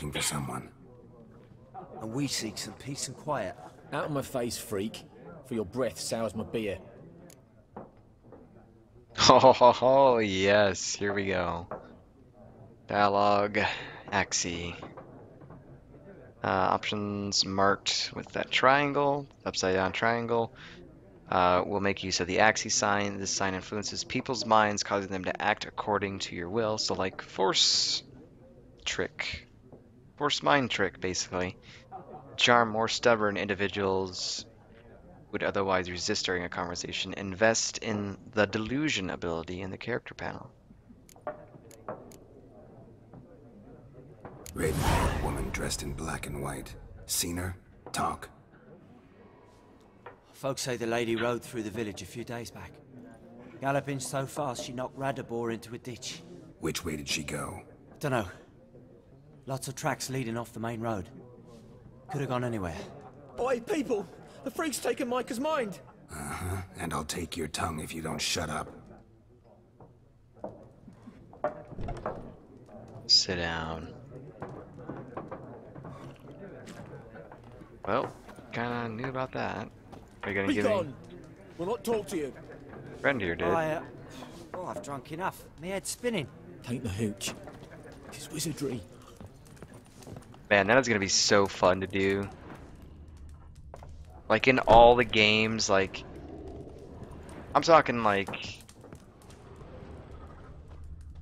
looking for someone. And we seek some peace and quiet. Out of my face, freak. For your breath sours my beer. Oh, yes, here we go. Dialogue, Axie. Options marked with that triangle, upside down triangle. Will make use of the Axie sign. This sign influences people's minds, causing them to act according to your will. So like force trick. Force mind trick, basically. Charm more stubborn individuals would otherwise resist during a conversation. Invest in the delusion ability in the character panel. Red-haired woman dressed in black and white. Seen her? Talk. Folks say the lady rode through the village a few days back. Galloping so fast she knocked Radabor into a ditch. Which way did she go? Dunno. Lots of tracks leading off the main road. Could have gone anywhere. Oi, people! The freak's taken Micah's mind! Uh-huh. And I'll take your tongue if you don't shut up. Sit down. Well, kinda knew about that. Are you gonna Be give gone! me? We'll not talk to you. Friend here did. I've drunk enough. My head's spinning. Taint the hooch. It's wizardry. Man, that is gonna be so fun to do. Like in all the games, like I'm talking like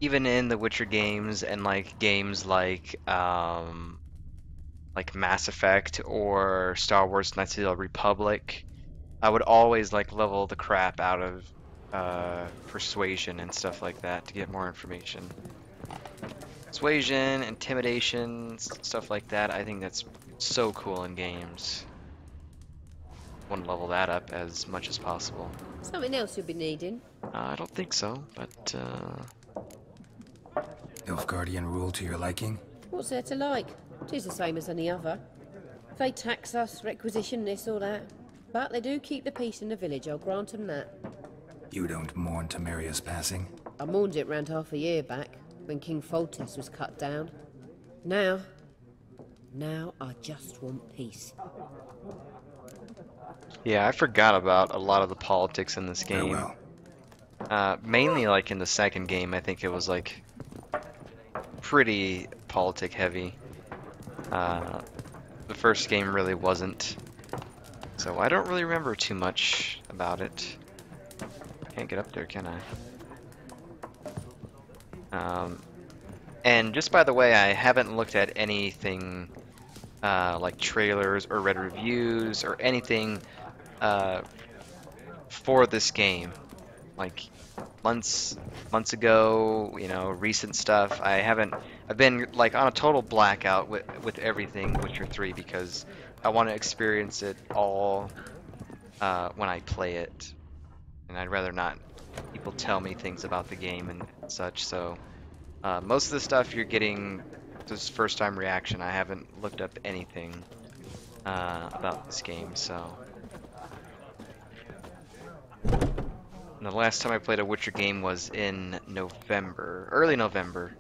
even in the Witcher games and like games like Mass Effect or Star Wars Knights of the Republic, I would always like level the crap out of persuasion and stuff like that to get more information. Persuasion, intimidation, stuff like that. I think that's so cool in games. Want to level that up as much as possible. Something else you'll be needing? I don't think so, but Nilfgaardian rule to your liking? What's there to like? 'Tis the same as any other. They tax us, requisition this or that. But they do keep the peace in the village, I'll grant them that. You don't mourn Temeria's passing? I mourned it round half a year back, when King Foltest was cut down. Now I just want peace. yeah, I forgot about a lot of the politics in this game. Farewell. Mainly like in the second game, I think it was like pretty politic heavy. The first game really wasn't, so I don't really remember too much about it. Can't get up there, can I? And just by the way, I haven't looked at anything like trailers or read reviews or anything for this game. Like months ago, you know, recent stuff. I've been like on a total blackout with everything Witcher 3 because I want to experience it all when I play it, and I'd rather not people tell me things about the game and such. So most of the stuff you're getting this first time reaction. I haven't looked up anything about this game, so. And the last time I played a Witcher game was in November, early November.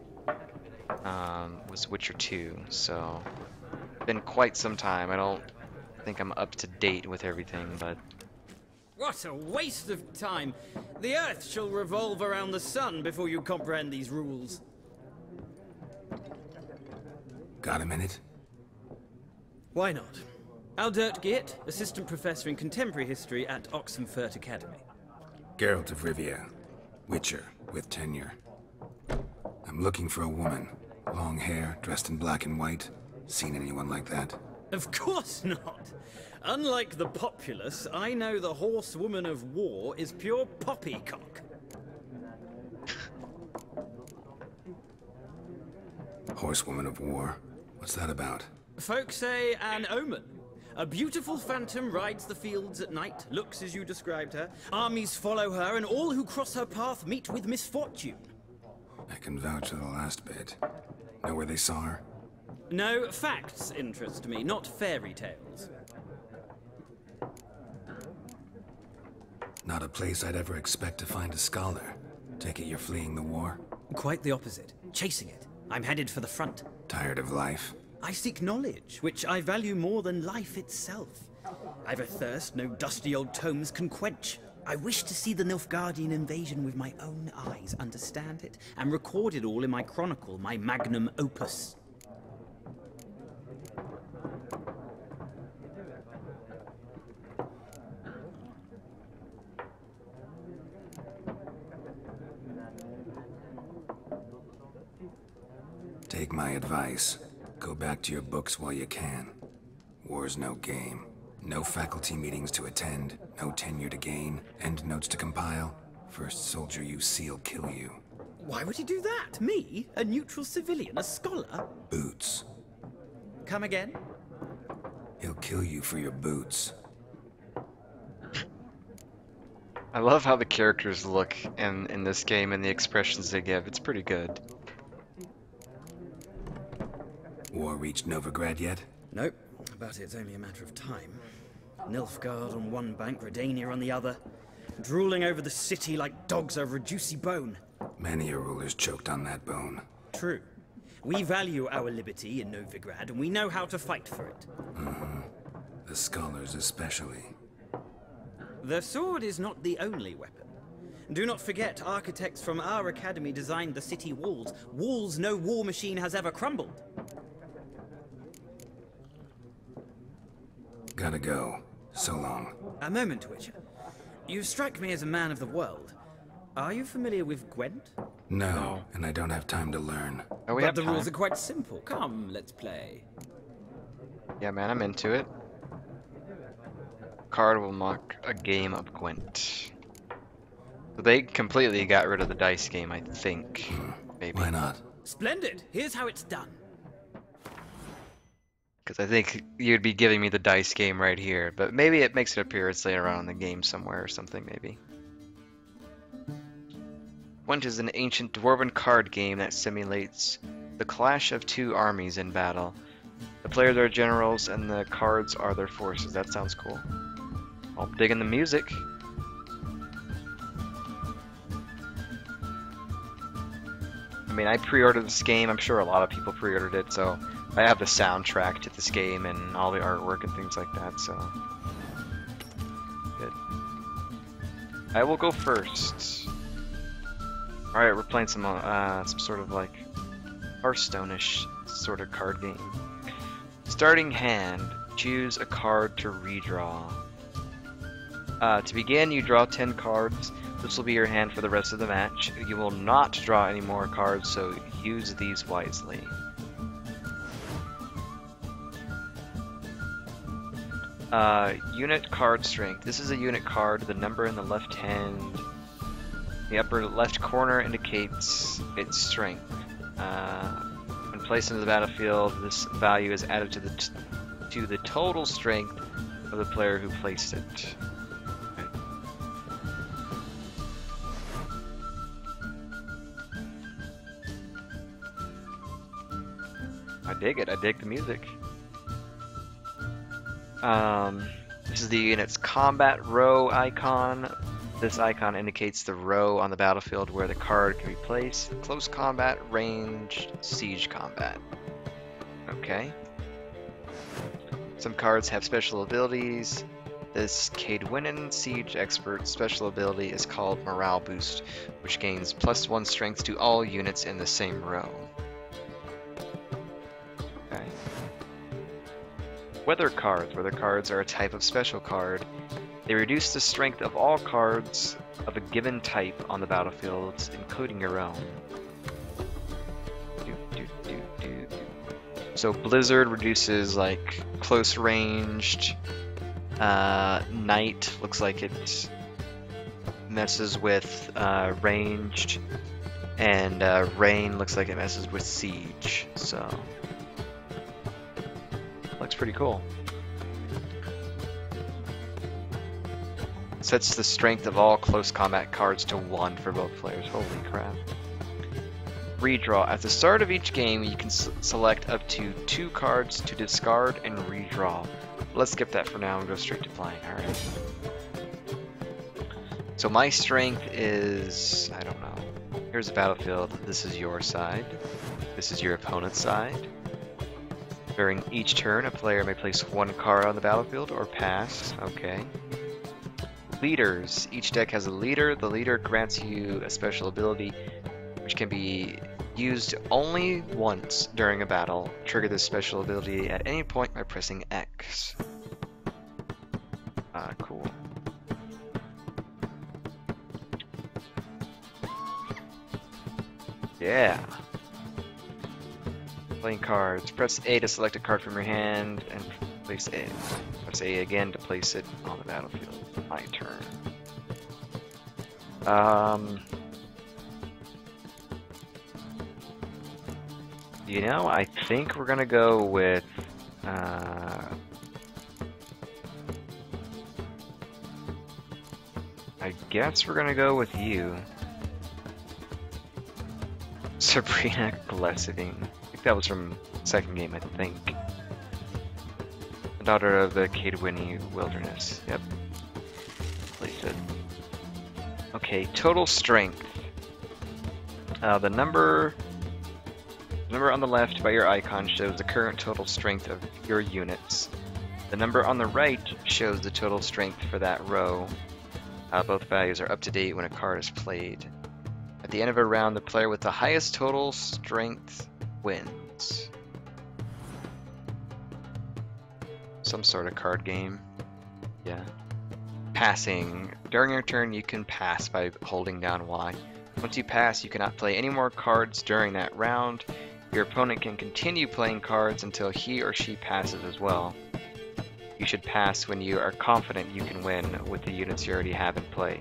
Was Witcher 2, so been quite some time. I don't think I'm up to date with everything, but What a waste of time! The Earth shall revolve around the sun before you comprehend these rules. Got a minute? Why not? Aldert Geert, Assistant Professor in Contemporary History at Oxenfurt Academy. Geralt of Rivia. Witcher, with tenure. I'm looking for a woman. Long hair, dressed in black and white. Seen anyone like that? Of course not! Unlike the populace, I know the horsewoman of war is pure poppycock. Horsewoman of war? What's that about? Folk say an omen. A beautiful phantom rides the fields at night, looks as you described her. Armies follow her, and all who cross her path meet with misfortune. I can vouch for the last bit. Know where they saw her? No, facts interest me, not fairy tales. Not a place I'd ever expect to find a scholar. Take it you're fleeing the war? Quite the opposite. Chasing it. I'm headed for the front. Tired of life? I seek knowledge, which I value more than life itself. I've a thirst no dusty old tomes can quench. I wish to see the Nilfgaardian invasion with my own eyes, understand it, and record it all in my chronicle, my magnum opus. Take my advice. Go back to your books while you can. War's no game. No faculty meetings to attend, no tenure to gain, end notes to compile. First soldier you see'll kill you. Why would he do that? Me? A neutral civilian? A scholar? Boots. Come again? He'll kill you for your boots. I love how the characters look in this game and the expressions they give. It's pretty good. War reached Novigrad yet? Nope, but it's only a matter of time. Nilfgaard on one bank, Redania on the other, drooling over the city like dogs over a juicy bone. Many a ruler's choked on that bone. True. We value our liberty in Novigrad, and we know how to fight for it. The scholars especially. The sword is not the only weapon. Do not forget, architects from our academy designed the city walls. Walls no war machine has ever crumbled. Gotta go. So long. A moment, Witcher. You strike me as a man of the world. Are you familiar with Gwent? No, and I don't have time to learn. Oh, we But have the time. rules are quite simple. Come, let's play. Yeah, man, I'm into it. Card will mock a game of Gwent. So they completely got rid of the dice game, I think. Maybe. Why not? Splendid. Here's how it's done. Because I think you'd be giving me the dice game right here. But maybe it makes an appearance later on in the game somewhere or something, maybe. Gwent is an ancient dwarven card game that simulates the clash of two armies in battle. The players are generals and the cards are their forces. That sounds cool. I'm digging the music. I mean, I pre-ordered this game. I'm sure a lot of people pre-ordered it, so I have the soundtrack to this game and all the artwork and things like that, so good. I will go first. Alright, we're playing some sort of like Hearthstone-ish sort of card game. Starting hand, choose a card to redraw. To begin, you draw 10 cards. This will be your hand for the rest of the match. You will not draw any more cards, so use these wisely. Unit card strength. This is a unit card. The number in the left hand, the upper left corner indicates its strength. When placed into the battlefield, this value is added to the total strength of the player who placed it. I dig it. I dig the music. This is the unit's combat row icon. This icon indicates the row on the battlefield where the card can be placed. Close combat, ranged, siege combat. Okay. Some cards have special abilities. This Cadwinin Siege Expert special ability is called Morale Boost, which gains +1 strength to all units in the same row. Okay. Weather cards. Weather cards are a type of special card. They reduce the strength of all cards of a given type on the battlefield, including your own. So Blizzard reduces like close ranged. Night looks like it messes with ranged, and Rain looks like it messes with siege. So looks pretty cool. Sets the strength of all close combat cards to 1 for both players. Holy crap. Redraw. At the start of each game, you can select up to 2 cards to discard and redraw. Let's skip that for now and go straight to playing. Alright. So my strength is, I don't know. Here's the battlefield. This is your side. This is your opponent's side. During each turn, a player may place one card on the battlefield or pass. Okay. Leaders. Each deck has a leader. The leader grants you a special ability which can be used only once during a battle. Trigger this special ability at any point by pressing X. Cool. Yeah. Playing cards. Press A to select a card from your hand and place A. Press A again to place it on the battlefield. My turn. You know, I think we're gonna go with I guess we're gonna go with you. Sabrina Blessing. I think that was from second game, I think. The daughter of the Cadwini Wilderness. Yep. Place it. Okay, total strength. The number on the left by your icon shows the current total strength of your units. The number on the right shows the total strength for that row. Both values are up to date when a card is played. At the end of a round, the player with the highest total strength wins. Some sort of card game. Yeah. Passing. During your turn, you can pass by holding down Y. Once you pass, you cannot play any more cards during that round. Your opponent can continue playing cards until he or she passes as well. You should pass when you are confident you can win with the units you already have in play,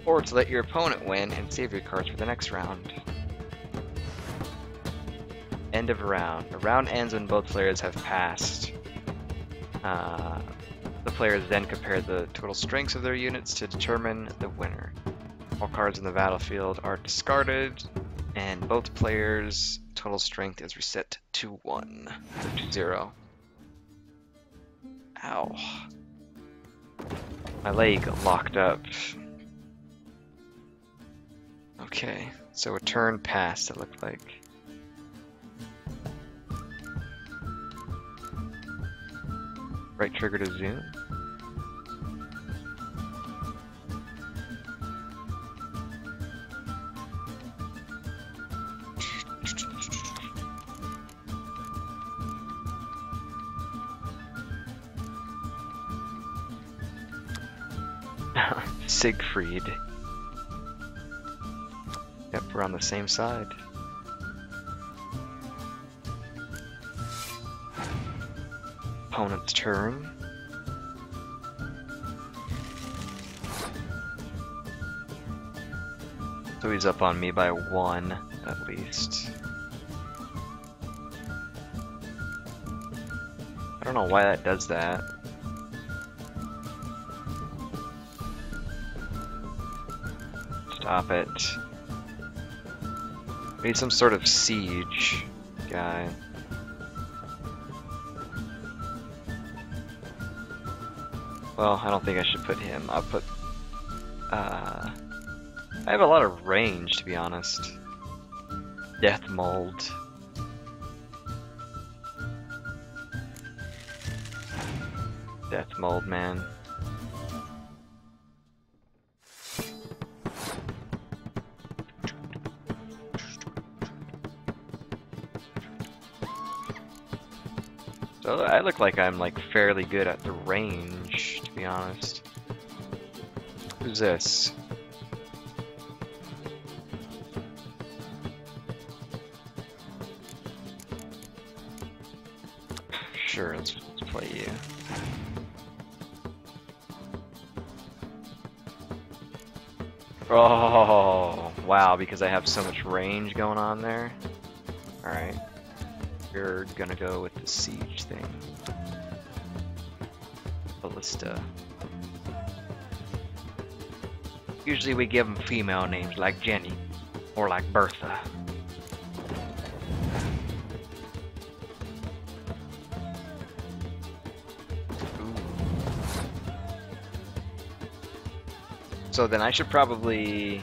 or to let your opponent win and save your cards for the next round. End of a round. A round ends when both players have passed. The players then compare the total strengths of their units to determine the winner. All cards in the battlefield are discarded, and both players' total strength is reset to 1, or to 0. Ow. My leg locked up. Okay, so a turn passed, it looked like. Right trigger to zoom. Siegfried. Yep, we're on the same side. Opponent's turn. So he's up on me by 1, at least. I don't know why that does that. Stop it. We need some sort of siege guy. Well, I don't think I should put him. I'll put... I have a lot of range, to be honest. Death Mold. Death Mold, man. So I look like I'm like fairly good at the range, to be honest. Who's this? Sure, let's play you. Oh, wow, because I have so much range going on there. Alright. You're gonna go with the siege thing. Ballista. Usually we give them female names like Jenny or like Bertha. Ooh. So then I should probably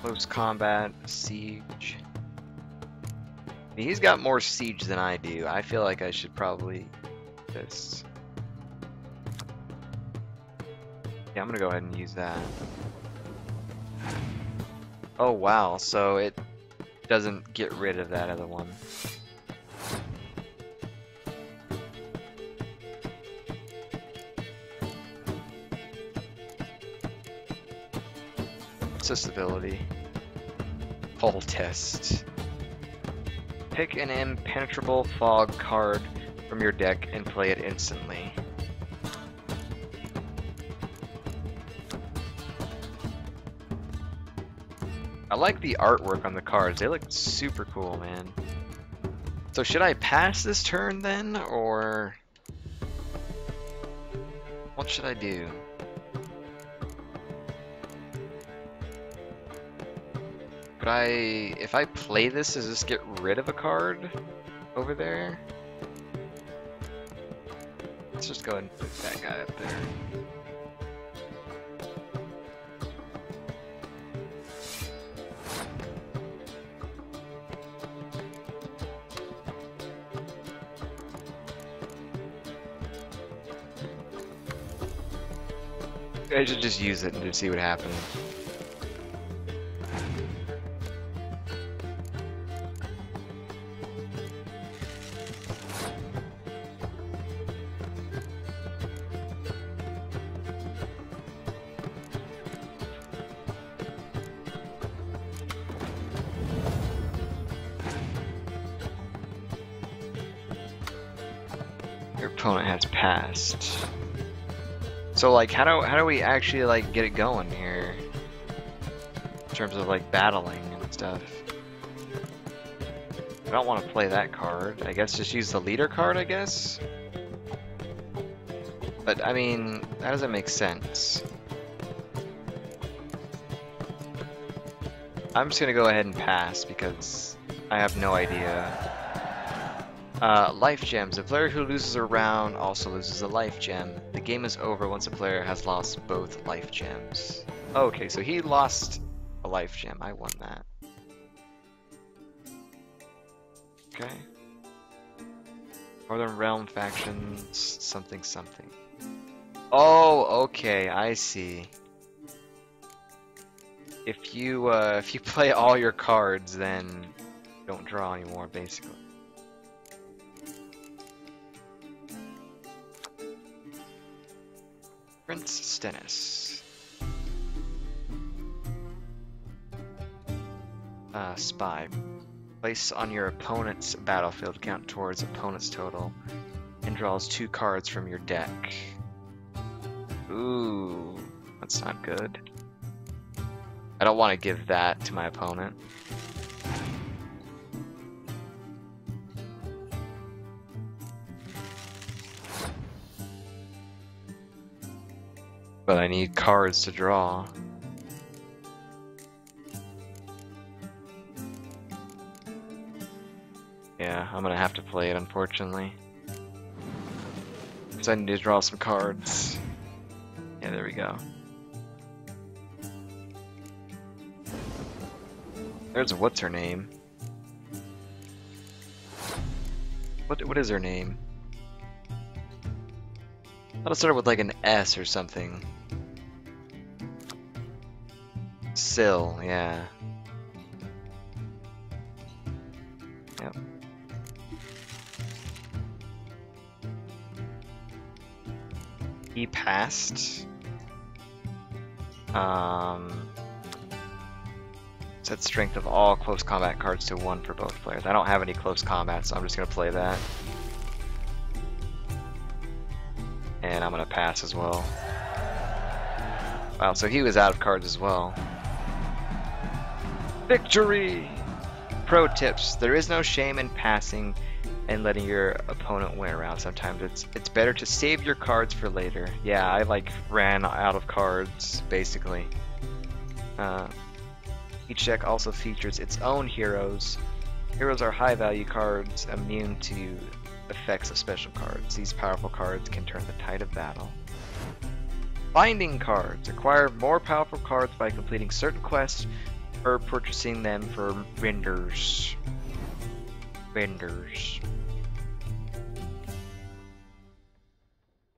close combat, siege. He's got more siege than I do. I feel like I should probably this. Yeah, I'm gonna go ahead and use that. Oh wow, so it doesn't get rid of that other one. Accessibility. Full test. Pick an impenetrable fog card from your deck and play it instantly. I like the artwork on the cards. They look super cool, man. So should I pass this turn then, or what should I do? Could I, if I play this, does this get rid of a card over there? Let's just go ahead and put that guy up there. I should just use it and just see what happens. Your opponent has passed. So like, how do we actually like get it going here? In terms of like battling and stuff. I don't want to play that card. I guess just use the leader card, I guess? But I mean, that doesn't make sense. I'm just gonna go ahead and pass because I have no idea. Life gems. A player who loses a round also loses a life gem. The game is over once a player has lost both life gems. Okay, so he lost a life gem. I won that. Okay. Northern Realm factions, something something. Oh, okay, I see. If you play all your cards, then you don't draw anymore, basically. Prince Stennis. Spy. Place on your opponent's battlefield, count towards opponent's total, and draws 2 cards from your deck. Ooh, that's not good. I don't want to give that to my opponent. But I need cards to draw. Yeah, I'm gonna have to play it, unfortunately. Because I need to draw some cards. Yeah, there we go. There's what's her name? What is her name? I thought it started with like an S or something. Syl, yeah. Yep. He passed. Set strength of all close combat cards to 1 for both players. I don't have any close combat, so I'm just gonna play that. And I'm gonna pass as well. Wow, so he was out of cards as well. Victory! Pro tips. There is no shame in passing and letting your opponent win around. Sometimes it's better to save your cards for later. Yeah, I like ran out of cards, basically. Each deck also features its own heroes. Heroes are high value cards immune to effects of special cards. These powerful cards can turn the tide of battle. Binding cards. Acquire more powerful cards by completing certain quests or purchasing them for renders. Vendors.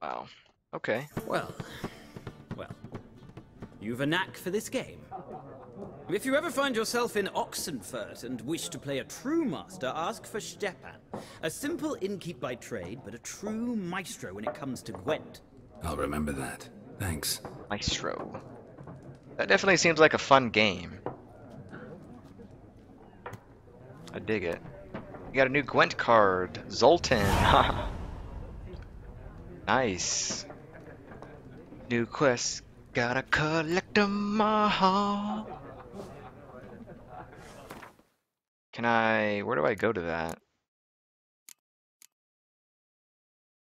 Wow. Okay. Well, you've a knack for this game. If you ever find yourself in Oxenfurt and wish to play a true master, ask for Stepan. A simple innkeep by trade, but a true maestro when it comes to Gwent. I'll remember that. Thanks. Maestro. That definitely seems like a fun game. I dig it. You got a new Gwent card. Zoltan. Nice. New quest. Gotta collect 'em all. Can I... Where do I go to that?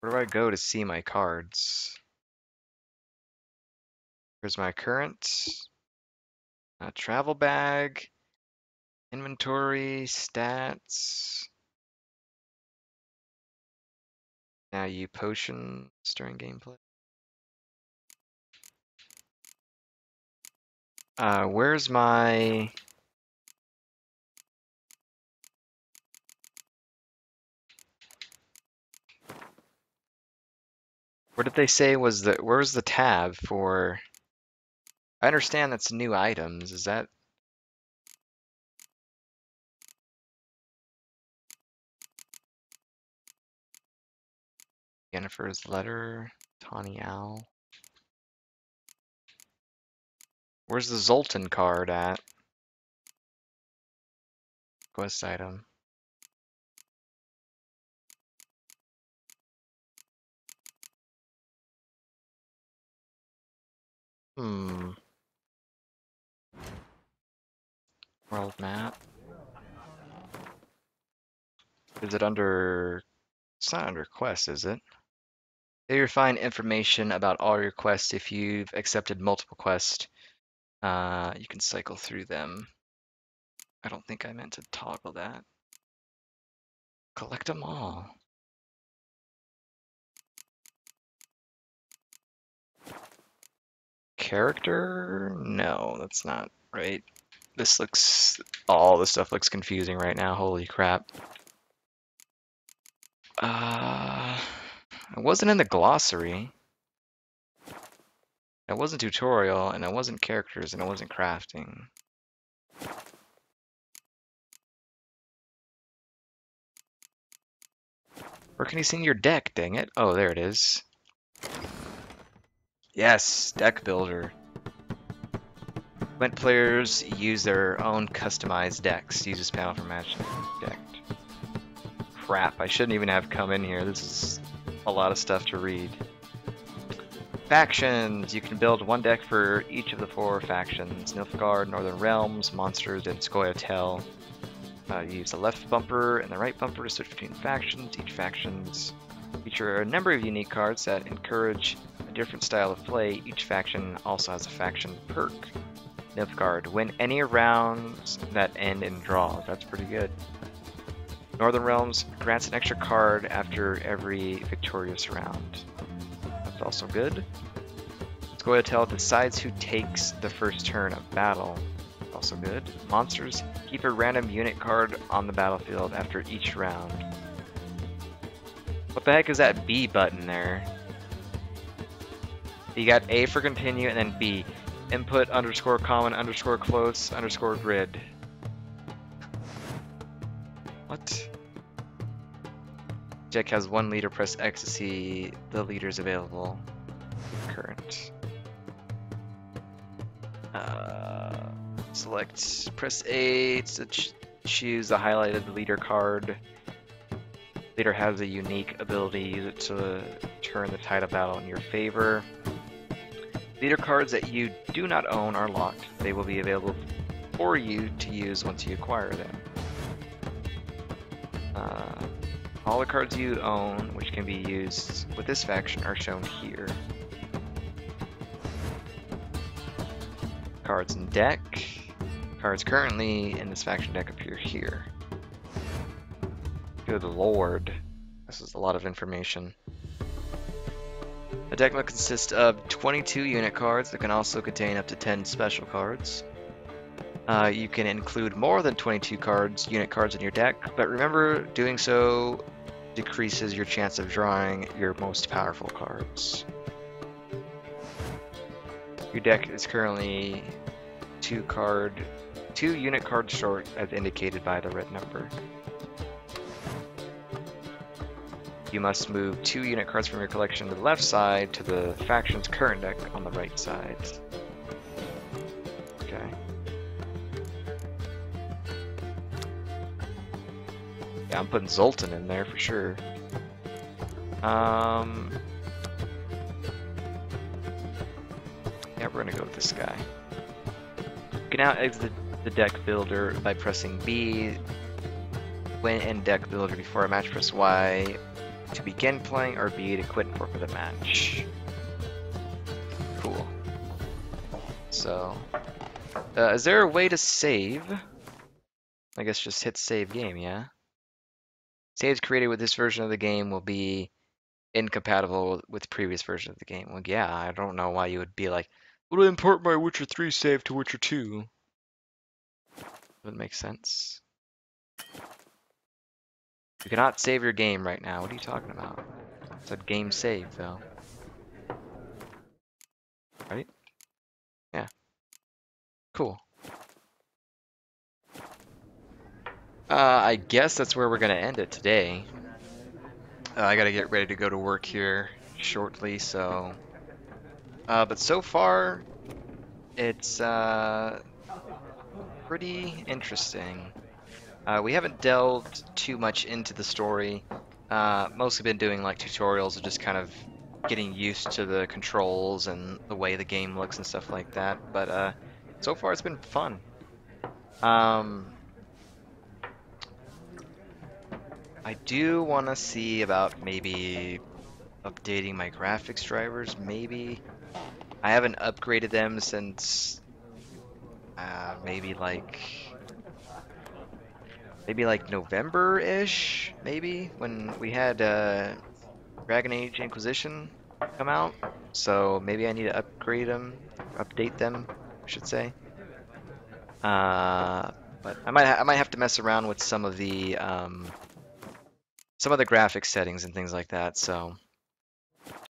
Where do I go to see my cards? Here's my current. Travel bag. Inventory. Stats. Now you potions during gameplay. Where's my... What did they say was the... Where's the tab for... I understand that's new items. Is that... Yennefer's letter? Tawny Owl? Where's the Zoltan card at? Quest item. World map. Is it under... It's not under quest, is it? There you find information about all your quests. If you've accepted multiple quests, you can cycle through them. I don't think I meant to toggle that. Collect them all. Character? No, that's not right. This looks... All this stuff looks confusing right now. Holy crap. It wasn't in the glossary. It wasn't tutorial, and it wasn't characters, and it wasn't crafting. Where can you see your deck, dang it? Oh, there it is. Yes, deck builder. Gwent players use their own customized decks. Use this panel for match deck. Crap, I shouldn't even have come in here. This is a lot of stuff to read. Factions! You can build one deck for each of the 4 factions. Nilfgaard, Northern Realms, Monsters, and Scoia'tael. Use the left bumper and the right bumper to switch between factions. Each factions feature a number of unique cards that encourage a different style of play. Each faction also has a faction perk. Nilfgaard, win any rounds that end in draws. That's pretty good. Northern Realms grants an extra card after every victorious round. That's also good. Scoia'tael decides who takes the first turn of battle. Also good. Monsters keep a random unit card on the battlefield after each round. What the heck is that B button there? You got A for continue and then B. Input underscore common underscore close underscore grid. What? Deck has 1 leader. Press X to see the leaders available. Current. Select. Press A to choose the highlighted leader card. Leader has a unique ability. Use it to turn the tide of battle in your favor. Leader cards that you do not own are locked. They will be available for you to use once you acquire them. All the cards you own, which can be used with this faction, are shown here. Cards in deck. Cards currently in this faction deck appear here. Good lord. This is a lot of information. A deck will consist of 22 unit cards that can also contain up to 10 special cards. You can include more than 22 unit cards in your deck, but remember, doing so decreases your chance of drawing your most powerful cards. Your deck is currently 2 unit cards short, as indicated by the red number. You must move 2 unit cards from your collection to the left side to the faction's current deck on the right side. Okay. Yeah, I'm putting Zoltan in there for sure. Yeah, we're gonna go with this guy. You can now exit the deck builder by pressing B. When in deck builder before a match, press Y to begin playing, or B to quit and forfeit the match. Cool. So, is there a way to save? I guess just hit save game, yeah? Saves created with this version of the game will be incompatible with previous version of the game. Well, yeah, I don't know why you would be like, will I import my Witcher 3 save to Witcher 2? Doesn't make sense. You cannot save your game right now. What are you talking about? It said game save, though. Right? Yeah. Cool. I guess that's where we're gonna end it today. I gotta get ready to go to work here shortly, so... but so far, it's pretty interesting. We haven't delved too much into the story. Mostly been doing like tutorials of just kind of getting used to the controls and the way the game looks and stuff like that. But so far it's been fun. I do want to see about maybe updating my graphics drivers, maybe. I haven't upgraded them since maybe like November-ish, maybe, when we had Dragon Age Inquisition come out. So maybe I need to update them, I should say. But I might have to mess around with some of the graphics settings and things like that. So